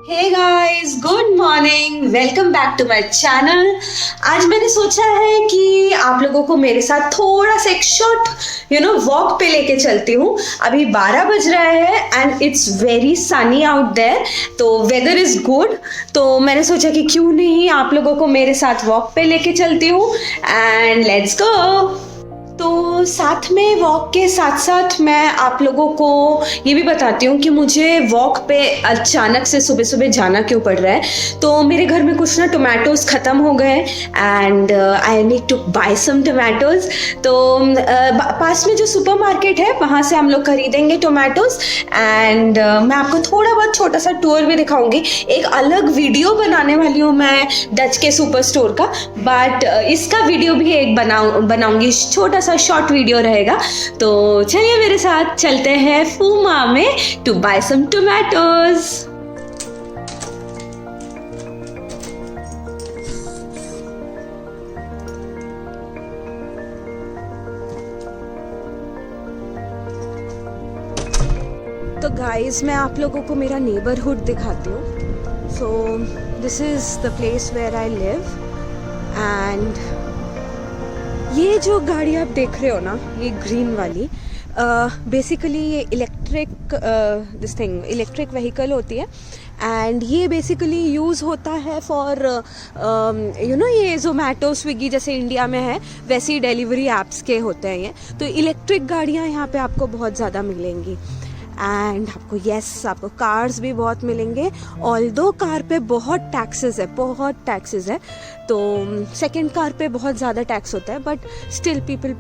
Hey guys, good morning, welcome back to my channel. आज मैंने सोचा है कि आप लोगों को मेरे साथ थोड़ा सा एक शॉर्ट वॉक पे लेके चलती हूँ। अभी 12 बज रहा है and it's very sunny out there, तो वेदर इज गुड। तो मैंने सोचा कि क्यों नहीं आप लोगों को मेरे साथ वॉक पे लेके चलती हूँ एंड लेट्स गो। तो साथ में वॉक के साथ साथ मैं आप लोगों को ये भी बताती हूँ कि मुझे वॉक पे अचानक से सुबह सुबह जाना क्यों पड़ रहा है। तो मेरे घर में कुछ टोमेटोज़ ख़त्म हो गए and I need to buy some tomatoes. तो पास में जो सुपरमार्केट है वहाँ से हम लोग खरीदेंगे टोमेटोज़ एंड मैं आपको थोड़ा बहुत छोटा सा टूर भी दिखाऊंगी। एक अलग वीडियो बनाने वाली हूँ मैं डच के सुपर स्टोर का, बट इसका वीडियो भी एक बनाऊंगी, छोटा सा शॉर्ट वीडियो रहेगा। तो चलिए मेरे साथ चलते हैं फूमा में टू बाय सम टोमेटोज। तो गाइस, मैं आप लोगों को मेरा नेबरहुड दिखाती हूँ। So this is the place where I live and ये जो गाड़ी आप देख रहे हो ना, ये ग्रीन वाली, बेसिकली ये इलेक्ट्रिक व्हीकल होती है एंड ये बेसिकली यूज़ होता है फॉर ये जोमेटो स्विगी जैसे इंडिया में है वैसी डिलीवरी एप्स के होते हैं ये। तो इलेक्ट्रिक गाड़ियाँ यहाँ पे आपको बहुत ज़्यादा मिलेंगी एंड आपको कार्स भी बहुत मिलेंगे। ऑल्दो कार पे बहुत टैक्सेस है, तो सेकंड कार पे बहुत ज़्यादा टैक्स होता है, but still people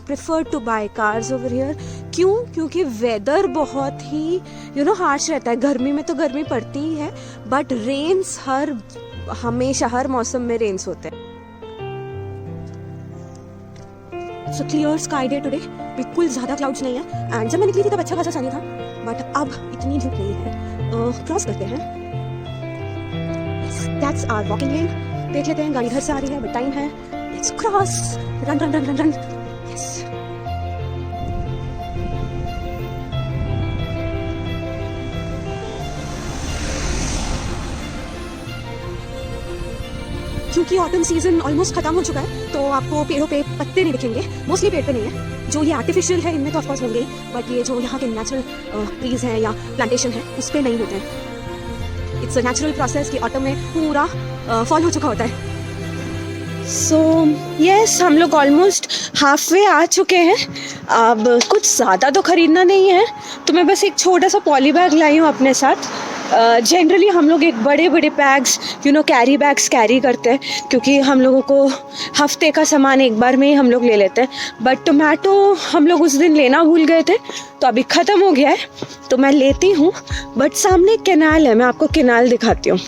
prefer to buy cars over here. क्यों? क्योंकि वेदर बहुत ही हार्श रहता है। गर्मी में तो गर्मी पड़ती ही है, बट रेन्स हमेशा हर मौसम में रेन्स होते हैं। So clear sky day today, बिल्कुल ज़्यादा क्लाउड्स नहीं है एंड जब मैं निकली थी तब अच्छा खासा सनी था, बट अब इतनी धूप नहीं है। क्रॉस करते हैं, दैट्स आवर वॉकिंग लेन। देख लेते हैं, गाड़ी घर से आ रही है, बट टाइम है, let's cross, run run run run run. Yes, क्योंकि ऑटम सीजन ऑलमोस्ट खत्म हो चुका है तो आपको पेड़ों पे पत्ते नहीं दिखेंगे, मोस्टली पेड़ पे नहीं है। जो ये आर्टिफिशियल है इनमें तो ऑफकोर्स होंगे, बट ये जो यहाँ के नेचुरल ट्रीज हैं या प्लांटेशन है उस पर नहीं होते हैं। इट्स अ नेचुरल प्रोसेस कि ऑटम में पूरा फॉल हो चुका होता है। सो यस, हम लोग ऑलमोस्ट हाफ वे आ चुके हैं। अब कुछ ज़्यादा तो ख़रीदना नहीं है, तो मैं बस एक छोटा सा पॉली बैग लाई हूँ अपने साथ। जनरली हम लोग एक बड़े बड़े बैग्स कैरी बैग्स कैरी करते हैं, क्योंकि हम लोगों को हफ्ते का सामान एक बार में ही हम लोग ले लेते हैं। बट टोमेटो हम लोग उस दिन लेना भूल गए थे, तो अभी ख़त्म हो गया है, तो मैं लेती हूँ। बट सामने कैनाल है, मैं आपको कैनाल दिखाती हूँ।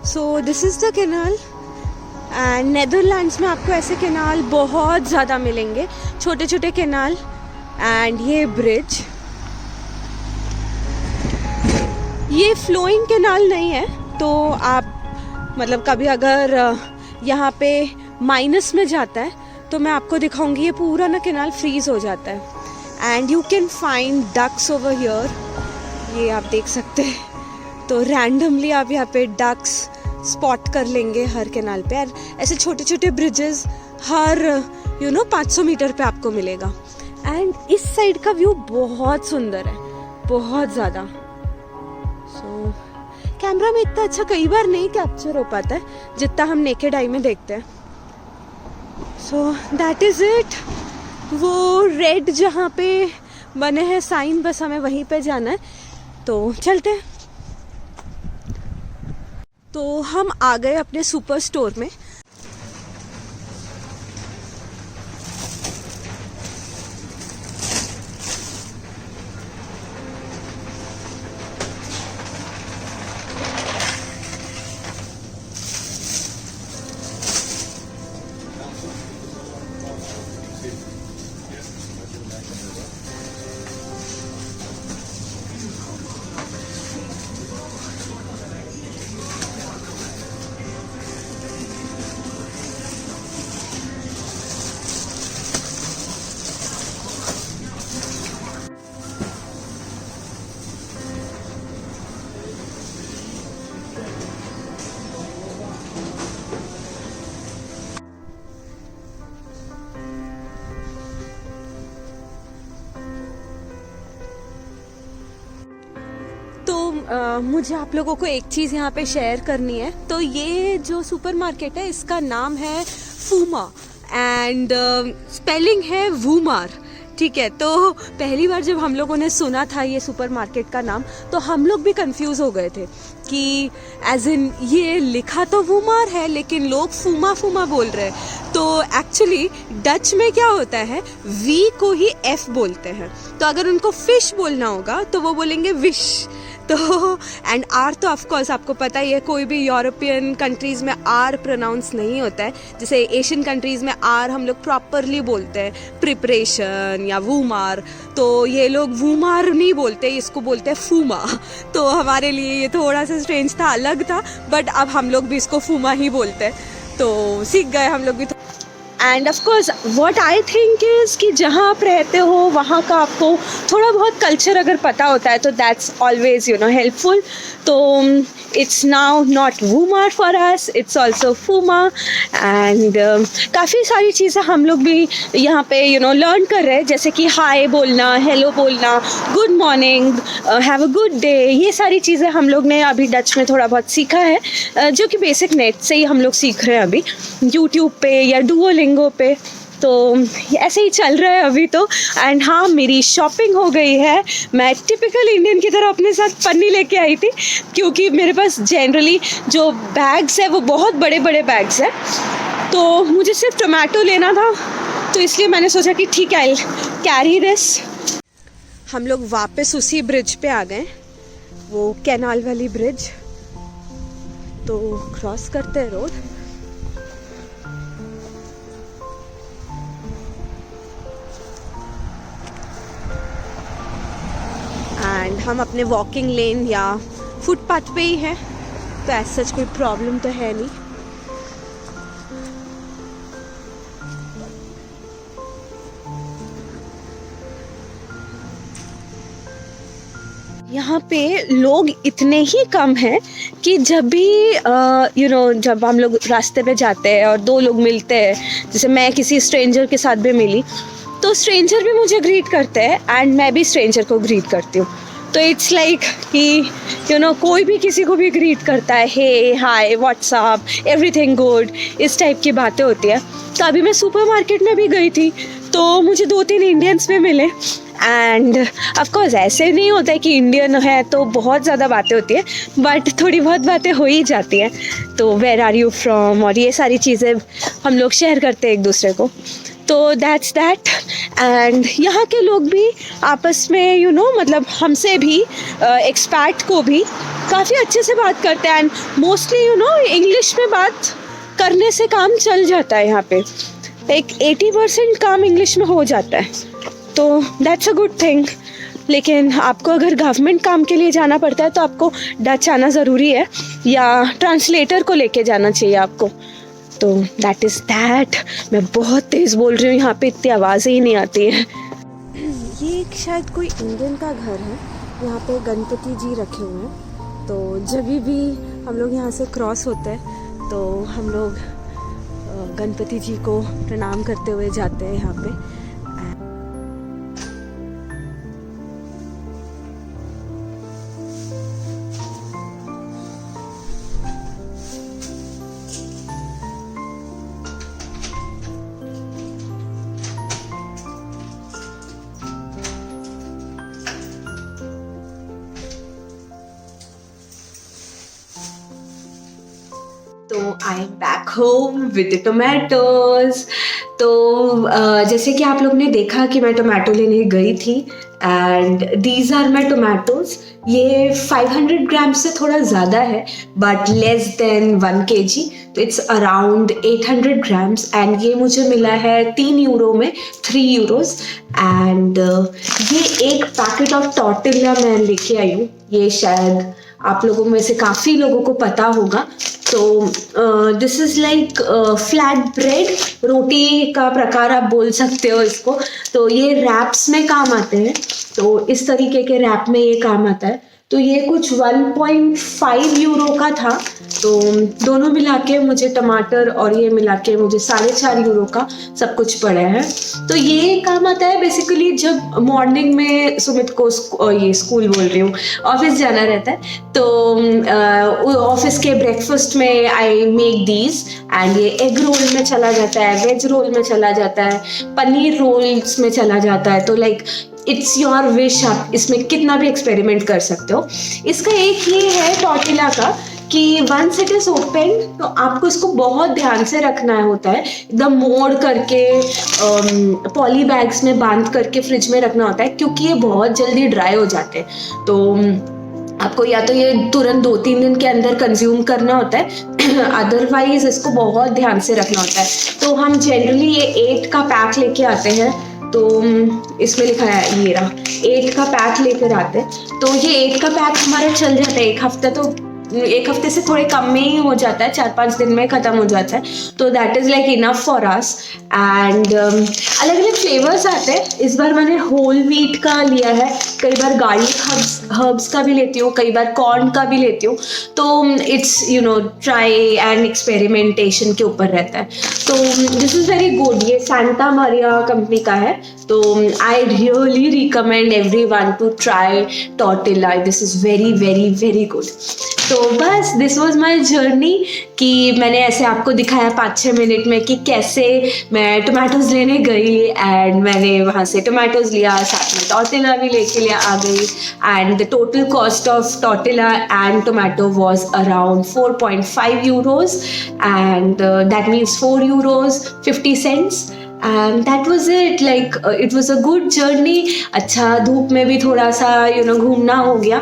So this is the canal and Netherlands में आपको ऐसे कैनाल बहुत ज़्यादा मिलेंगे, छोटे छोटे कैनाल। एंड ये ब्रिज, ये फ्लोइंग कैनाल नहीं है, तो आप कभी अगर यहाँ पे माइनस में जाता है तो मैं आपको दिखाऊंगी, ये पूरा ना कैनाल फ्रीज हो जाता है and you can find ducks over here. ये आप देख सकते हैं, तो रैंडमली आप यहाँ पे डक्स स्पॉट कर लेंगे हर कैनाल पे। और ऐसे छोटे छोटे ब्रिजेस हर 500 मीटर पे आपको मिलेगा एंड इस साइड का व्यू बहुत सुंदर है, बहुत ज़्यादा। सो कैमरा में इतना अच्छा कई बार नहीं कैप्चर हो पाता है जितना हम नेकेड आई में देखते हैं। So that is it. वो रेड जहाँ पे बने हैं साइन, बस हमें वहीं पे जाना है, तो चलते हैं। तो हम आ गए अपने सुपर स्टोर में। मुझे आप लोगों को एक चीज़ यहाँ पे शेयर करनी है। तो ये जो सुपरमार्केट है इसका नाम है फूमा एंड स्पेलिंग है वूमार, ठीक है। तो पहली बार जब हम लोगों ने सुना था ये सुपरमार्केट का नाम तो हम लोग भी कंफ्यूज हो गए थे कि एज इन ये लिखा तो वूमार है लेकिन लोग फूमा फूमा बोल रहे हैं। तो एक्चुअली डच में क्या होता है, वी को ही एफ बोलते हैं। तो अगर उनको फिश बोलना होगा तो वो बोलेंगे विश। तो एंड आर तो ऑफ कोर्स आपको पता ही है, कोई भी यूरोपियन कंट्रीज़ में आर प्रोनाउंस नहीं होता है। जैसे एशियन कंट्रीज़ में आर हम लोग प्रॉपरली बोलते हैं, प्रिपरेशन या वूमार। तो ये लोग वूमार नहीं बोलते, इसको बोलते हैं फूमा। तो हमारे लिए ये थोड़ा सा स्ट्रेंज था, अलग था, बट अब हम लोग भी इसको फूमा ही बोलते हैं। तो सीख गए हम लोग भी। End of course what I think is कि जहाँ आप रहते हो वहाँ का आपको थोड़ा बहुत कल्चर अगर पता होता है तो दैट्स ऑलवेज हेल्पफुल। तो इट्स नाउ नॉट वूमार फॉर अस, इट्स ऑल्सो फूमा। एंड काफ़ी सारी चीज़ें हम लोग भी यहाँ पे लर्न कर रहे हैं, जैसे कि हाय बोलना, हेलो बोलना, good morning, have a good day. ये सारी चीज़ें हम लोग ने अभी डच में थोड़ा बहुत सीखा है, जो कि बेसिक नेट से ही हम लोग सीख रहे हैं अभी यूट्यूब पे या डुओलिंगो पे। तो ऐसे ही चल रहा है अभी तो। एंड हाँ, मेरी शॉपिंग हो गई है। मैं टिपिकल इंडियन की तरह अपने साथ पन्नी लेके आई थी, क्योंकि मेरे पास जनरली जो बैग्स है वो बहुत बड़े बड़े बैग्स हैं। तो मुझे सिर्फ टोमेटो लेना था, तो इसलिए मैंने सोचा कि ठीक है, आई कैरी दिस। हम लोग वापस उसी ब्रिज पे आ गए, वो कैनाल वाली ब्रिज। तो क्रॉस करते हैं रोड। एंड हम अपने वॉकिंग लेन या फुटपाथ पे ही हैं, तो ऐसा सच कोई प्रॉब्लम तो है नहीं। यहाँ पे लोग इतने ही कम हैं कि जब भी जब हम लोग रास्ते पे जाते हैं और दो लोग मिलते हैं, जैसे मैं किसी स्ट्रेंजर के साथ भी मिली, तो स्ट्रेंजर भी मुझे ग्रीट करते हैं एंड मैं भी स्ट्रेंजर को ग्रीट करती हूँ। तो इट्स लाइक कि कोई भी किसी को भी ग्रीट करता है, हे हाय व्हाट्सअप, एवरीथिंग गुड, इस टाइप की बातें होती है। तो अभी मैं सुपरमार्केट में भी गई थी, तो मुझे 2-3 इंडियंस भी मिले। एंड ऑफकोर्स ऐसे नहीं होता है कि इंडियन है तो बहुत ज़्यादा बातें होती है, बट थोड़ी बहुत बातें हो ही जाती हैं। तो वेयर आर यू फ्रॉम और ये सारी चीज़ें हम लोग शेयर करते हैं एक दूसरे को। तो दैट्स दैट। एंड यहाँ के लोग भी आपस में मतलब हमसे भी एक्सपैट को भी काफ़ी अच्छे से बात करते हैं। एंड मोस्टली इंग्लिश में बात करने से काम चल जाता है। यहाँ पे एक 80% काम इंग्लिश में हो जाता है, तो दैट्स अ गुड थिंग। लेकिन आपको अगर गवर्नमेंट काम के लिए जाना पड़ता है तो आपको डच आना ज़रूरी है, या ट्रांसलेटर को लेके जाना चाहिए आपको। तो दैट इज़ दैट। मैं बहुत तेज़ बोल रही हूँ, यहाँ पे इतनी आवाज़ें ही नहीं आती है। ये शायद कोई इंडियन का घर है, यहाँ पे गणपति जी रखे हुए हैं। तो जब भी हम लोग यहाँ से क्रॉस होते हैं तो हम लोग गणपति जी को प्रणाम करते हुए जाते हैं यहाँ पे। तो I am back home with the tomatoes. तो जैसे कि आप लोग ने देखा कि मैं टोमेटो लेने गई थी, and these are my tomatoes. ये 500 ग्राम से थोड़ा ज़्यादा है, बट लेस देन 1 kg। तो इट्स अराउंड 800 ग्राम्स, एंड ये मुझे मिला है 3 यूरो में, 3 यूरोज। एंड ये एक पैकेट ऑफ टॉर्टिला मैं लेके आई हूँ। ये शायद आप लोगों में से काफ़ी लोगों को पता होगा। तो this is like flat bread, रोटी का प्रकार आप बोल सकते हो इसको। तो ये रैप्स में काम आते हैं, तो इस तरीके के रैप में ये काम आता है। तो ये कुछ 1.5 यूरो का था। तो दोनों मिला के मुझे टमाटर और ये मिला के मुझे 4.5 यूरो का सब कुछ पड़ा है। तो ये काम आता है बेसिकली जब मॉर्निंग में सुमित को ये स्कूल बोल रही हूँ, ऑफिस जाना रहता है। तो ऑफिस के ब्रेकफास्ट में आई मेक दीज, एंड ये एग रोल में चला जाता है, वेज रोल में चला जाता है, पनीर रोल्स में चला जाता है। तो लाइक इट्स योर विश, आप इसमें कितना भी एक्सपेरिमेंट कर सकते हो। इसका एक ये है टॉर्टिला का कि वंस इट इज ओपन तो आपको इसको बहुत ध्यान से रखना होता है, एकदम मोड़ करके पॉली बैग्स में बांध करके फ्रिज में रखना होता है, क्योंकि ये बहुत जल्दी ड्राई हो जाते हैं। तो आपको या तो ये तुरंत 2-3 दिन के अंदर कंज्यूम करना होता है, अदरवाइज इसको बहुत ध्यान से रखना होता है। तो हम जनरली ये 8 का पैक लेके आते हैं। तो इसमें लिखा है ये रहा, 8 का पैक लेकर आते हैं। तो ये 8 का पैक हमारा चल जाता है एक हफ्ते से थोड़े कम में ही हो जाता है, 4-5 दिन में ख़त्म हो जाता है। तो that is like enough for us. And अलग अलग फ्लेवर्स आते हैं। इस बार मैंने होल व्हीट का लिया है, कई बार गार्लिक हर्ब्स का भी लेती हूँ, कई बार कॉर्न का भी लेती हूँ। तो इट्स ट्राई एंड एक्सपेरिमेंटेशन के ऊपर रहता है। तो दिस इज़ वेरी गुड। ये सांता मारिया कंपनी का है। तो I really recommend everyone to try tortilla. This is very very very good. तो बस दिस वॉज माई जर्नी कि मैंने ऐसे आपको दिखाया 5-6 मिनट में कि कैसे मैं टोमेटोज लेने गई, एंड मैंने वहाँ से टोमेटोज लिया, साथ में टॉर्टिला भी लेके आ गई, and the total cost of tortilla and tomato was around 4.5 euros, and that means 4 euros 50 cents. And that was it. Like it was a good journey. अच्छा धूप में भी थोड़ा सा घूमना हो गया।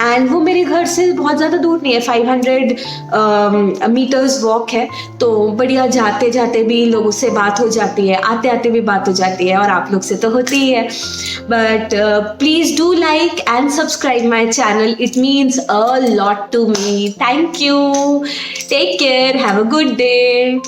एंड वो मेरे घर से बहुत ज़्यादा दूर नहीं है, 500 मीटर्स वॉक है। तो बढ़िया जाते जाते भी लोगों से बात हो जाती है, आते आते भी बात हो जाती है, और आप लोग से तो होती ही है। But please do like and subscribe my channel, it means a lot to me. Thank you, take care, have a good day.